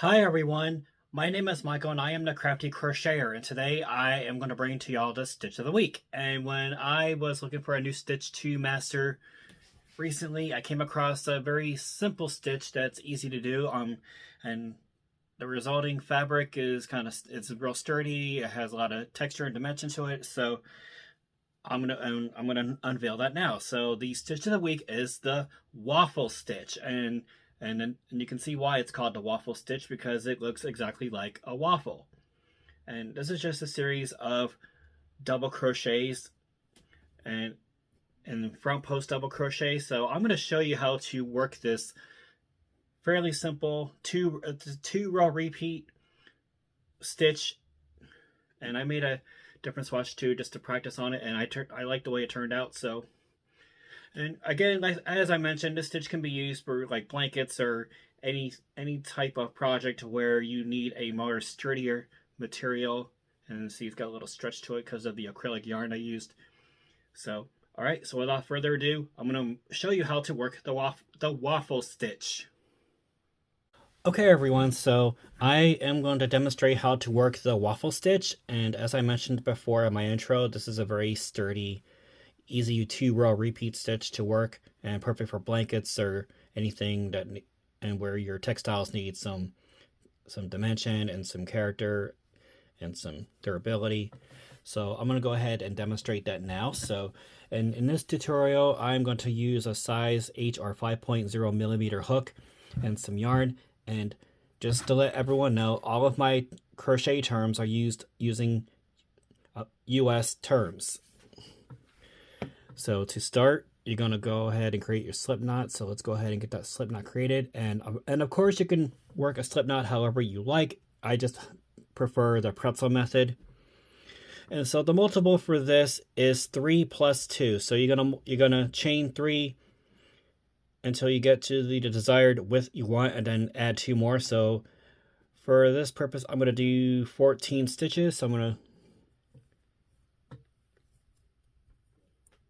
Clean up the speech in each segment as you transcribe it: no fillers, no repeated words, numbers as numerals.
Hi everyone, my name is Michael and I am the Crafty Crocheter, and today I am going to bring to y'all the Stitch of the Week. And when I was looking for a new stitch to master recently, I came across a very simple stitch that's easy to do. And the resulting fabric is it's real sturdy. It has a lot of texture and dimension to it. So I'm gonna unveil that now. So the Stitch of the Week is the Waffle Stitch, and you can see why it's called the Waffle Stitch, because it looks exactly like a waffle. And this is just a series of double crochets and front post double crochet. So I'm going to show you how to work this fairly simple two row repeat stitch. And I made a different swatch too just to practice on it, and I like the way it turned out. So, and again, as I mentioned, this stitch can be used for like blankets or any type of project where you need a more sturdier material. And see, it's got a little stretch to it because of the acrylic yarn I used. So, all right. So without further ado, I'm going to show you how to work the waffle stitch. Okay, everyone. So I am going to demonstrate how to work the waffle stitch. And as I mentioned before in my intro, this is a very sturdy, easy 2-row repeat stitch to work, and perfect for blankets or anything and where your textiles need some dimension and some character and some durability. So I'm going to go ahead and demonstrate that now. So in this tutorial, I'm going to use a size H or 5.0 millimeter hook and some yarn. And just to let everyone know, all of my crochet terms are using US terms. So to start, you're going to go ahead and create your slip knot. So let's go ahead and get that slip knot created. And of course, you can work a slip knot however you like. I just prefer the pretzel method. And so the multiple for this is 3 plus 2. So you're gonna chain 3 until you get to the desired width you want, and then add 2 more. So for this purpose, I'm gonna do 14 stitches. So I'm gonna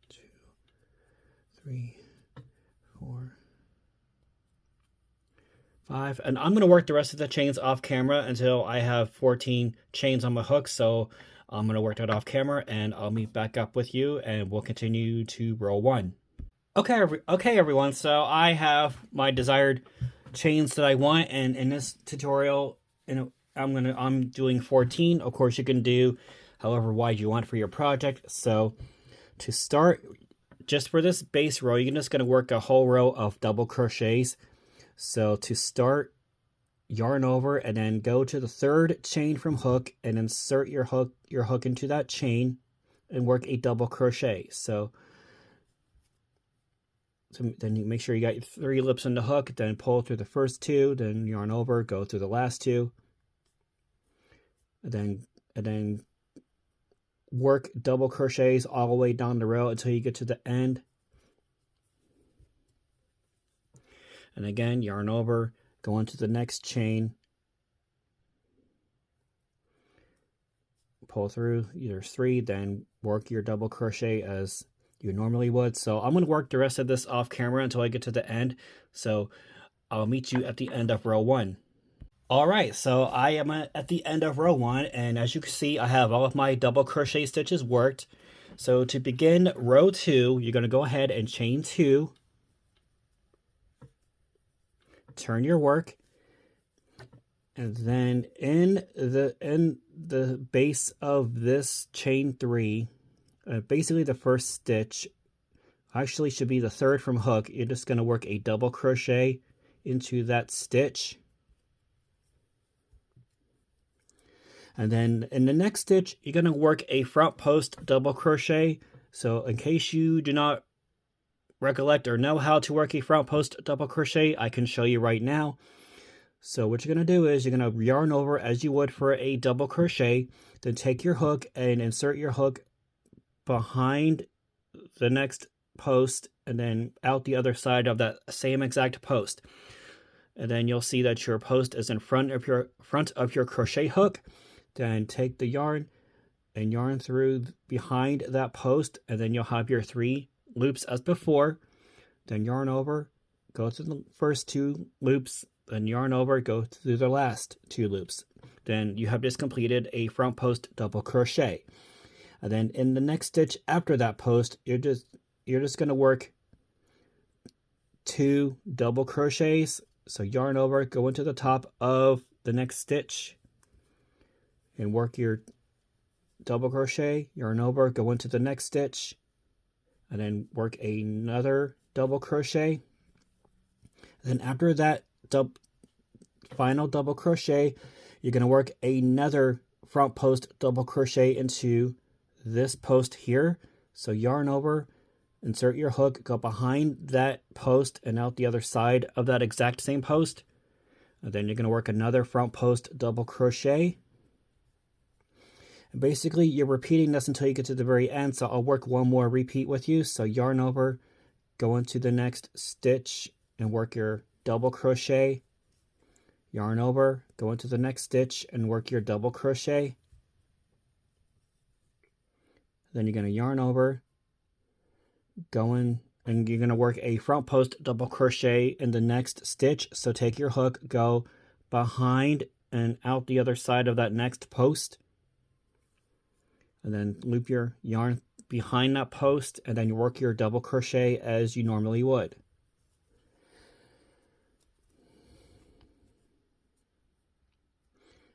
2, 3, 4, 5, and I'm gonna work the rest of the chains off camera until I have 14 chains on my hook. So I'm going to work that off camera, and I'll meet back up with you, and we'll continue to row 1. Okay, everyone. So I have my desired chains that I want, and in this tutorial, I'm doing 14. Of course, you can do however wide you want for your project. So to start, just for this base row, you're just going to work a whole row of double crochets. So to start, yarn over and then go to the 3rd chain from hook and insert your hook into that chain and work a double crochet. So then you make sure you got your 3 loops in the hook, then pull through the first 2, then yarn over, go through the last 2, and then work double crochets all the way down the row until you get to the end. And again, yarn over, go into the next chain, pull through either 3, then work your double crochet as you normally would. So I'm going to work the rest of this off camera until I get to the end. So I'll meet you at the end of row 1. All right, so I am at the end of row 1, and as you can see, I have all of my double crochet stitches worked. So to begin row 2, you're going to go ahead and chain 2. Turn your work, and then in the base of this chain 3, basically the first stitch, actually should be the 3rd from hook. You're just going to work a double crochet into that stitch, and then in the next stitch you're going to work a front post double crochet. So in case you do not recollect or know how to work a front post double crochet, I can show you right now. So what you're going to do is you're going to yarn over as you would for a double crochet, then take your hook and insert your hook behind the next post and then out the other side of that same exact post. And then you'll see that your post is in front of your crochet hook. Then take the yarn and yarn through behind that post, and then you'll have your 3 loops as before. Then yarn over, go to the first 2 loops then yarn over, go through the last 2 loops. Then you have just completed a front post double crochet. And then in the next stitch after that post, you're just going to work 2 double crochets. So yarn over, go into the top of the next stitch and work your double crochet, yarn over, go into the next stitch, and then work another double crochet. Then after that final double crochet, you're going to work another front post double crochet into this post here. So yarn over, insert your hook, go behind that post and out the other side of that exact same post. And then you're going to work another front post double crochet. And basically you're repeating this until you get to the very end. So I'll work one more repeat with you. So yarn over, go into the next stitch and work your double crochet. Yarn over, go into the next stitch and work your double crochet. Then you're going to yarn over, go in, and you're going to work a front post double crochet in the next stitch. So take your hook, go behind and out the other side of that next post, and then loop your yarn behind that post, and then you work your double crochet as you normally would.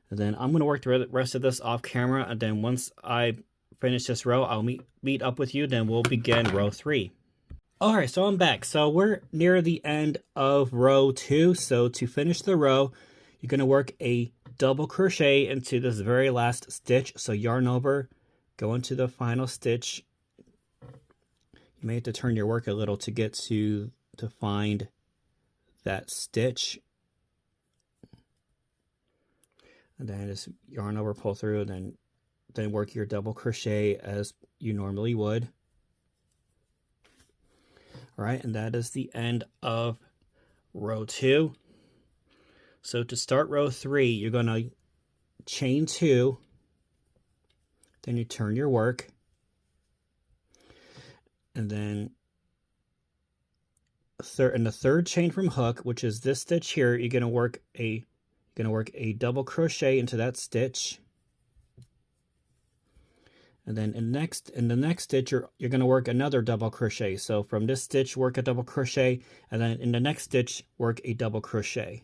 And then I'm going to work the rest of this off camera, and then once I finish this row, I'll meet up with you, then we'll begin row 3. Alright, so I'm back. So we're near the end of row 2. So to finish the row, you're going to work a double crochet into this very last stitch. So yarn over, go into the final stitch. You may have to turn your work a little to get to find that stitch. And then just yarn over, pull through, and then work your double crochet as you normally would. All right, and that is the end of row 2. So to start row 3, you're going to chain 2, then you turn your work, and then in the third chain from hook, which is this stitch here, you're going to work a double crochet into that stitch. And then in the next stitch, you're going to work another double crochet. So from this stitch, work a double crochet, and then in the next stitch, work a double crochet.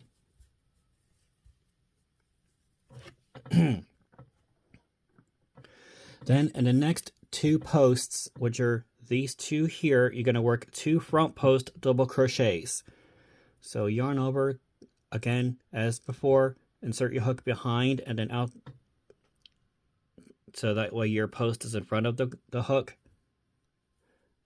Then in the next 2 posts, which are these 2 here, you're going to work 2 front post double crochets. So yarn over, again, as before, insert your hook behind and then out, so that way your post is in front of the hook.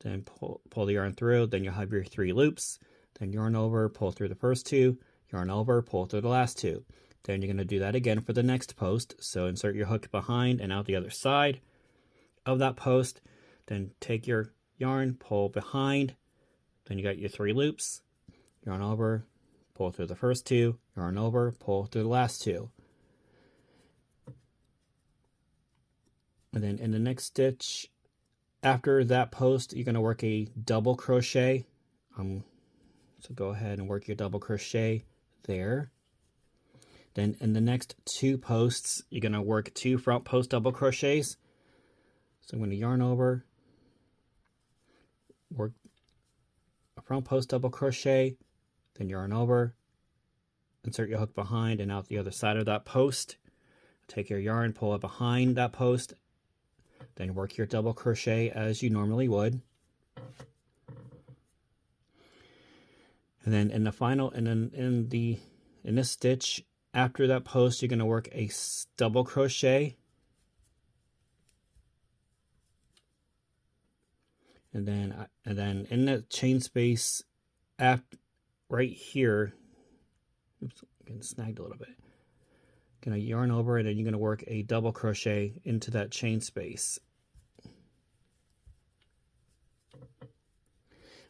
Then pull the yarn through, then you'll have your 3 loops. Then yarn over, pull through the first 2, yarn over, pull through the last 2. Then you're going to do that again for the next post. So insert your hook behind and out the other side of that post. Then take your yarn, pull behind. Then you got your 3 loops. Yarn over, pull through the first 2, yarn over, pull through the last 2. And then in the next stitch, after that post, you're going to work a double crochet. So go ahead and work your double crochet there. Then in the next 2 posts, you're going to work 2 front post double crochets. So I'm going to yarn over, work a front post double crochet, then yarn over, insert your hook behind and out the other side of that post. Take your yarn, pull it behind that post, then work your double crochet as you normally would. And then in the final, and then in this stitch after that post, you're going to work a double crochet. And then in the chain space right here, oops, getting snagged a little bit. Gonna yarn over, and then you're gonna work a double crochet into that chain space. All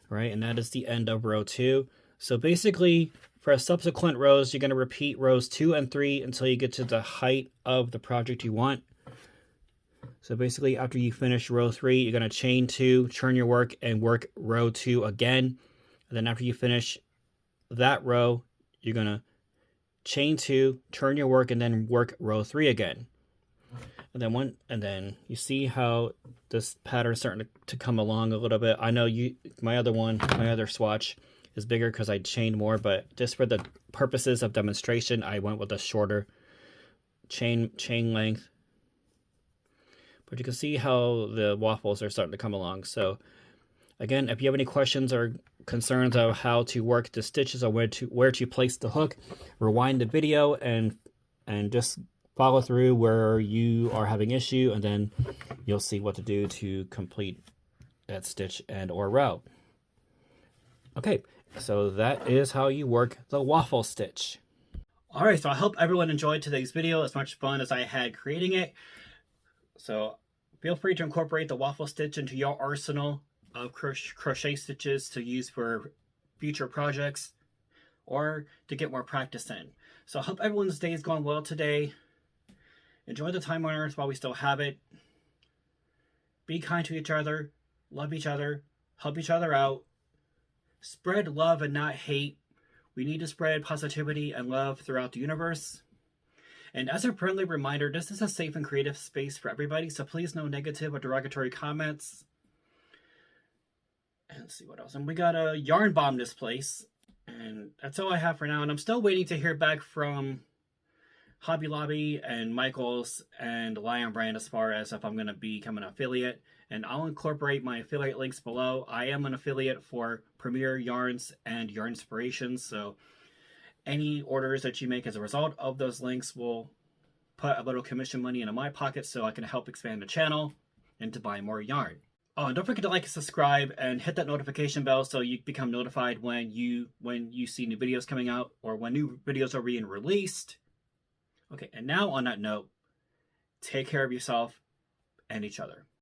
right, and that is the end of row 2. So basically, for subsequent rows, you're gonna repeat rows 2 and 3 until you get to the height of the project you want. So basically, after you finish row 3, you're gonna chain 2, turn your work, and work row 2 again. And then after you finish that row, you're gonna chain 2, turn your work, and then work row 3 again. And then you see how this pattern is starting to come along a little bit. I know my other swatch is bigger because I chained more, but just for the purposes of demonstration, I went with a shorter chain length. But you can see how the waffles are starting to come along. So again, if you have any questions or concerns of how to work the stitches or where to place the hook, rewind the video and just follow through where you are having issue, and then you'll see what to do to complete that stitch and or row. Okay, so that is how you work the waffle stitch. Alright, so I hope everyone enjoyed today's video as much fun as I had creating it. So feel free to incorporate the waffle stitch into your arsenal of crochet stitches to use for future projects or to get more practice in. So I hope everyone's day is going well today. Enjoy the time on Earth while we still have it. Be kind to each other, love each other, help each other out. Spread love and not hate. We need to spread positivity and love throughout the universe. And as a friendly reminder, this is a safe and creative space for everybody, so please no negative or derogatory comments. And let's see what else. And we got a yarn bomb this place. And that's all I have for now. And I'm still waiting to hear back from Hobby Lobby and Michaels and Lion Brand as far as if I'm going to become an affiliate. And I'll incorporate my affiliate links below. I am an affiliate for Premier Yarns and Yarn Inspirations, so any orders that you make as a result of those links will put a little commission money into my pocket so I can help expand the channel and to buy more yarn. Oh, and don't forget to like and subscribe and hit that notification bell so you become notified when you see new videos coming out or when new videos are being released. Okay, and now on that note, take care of yourself and each other.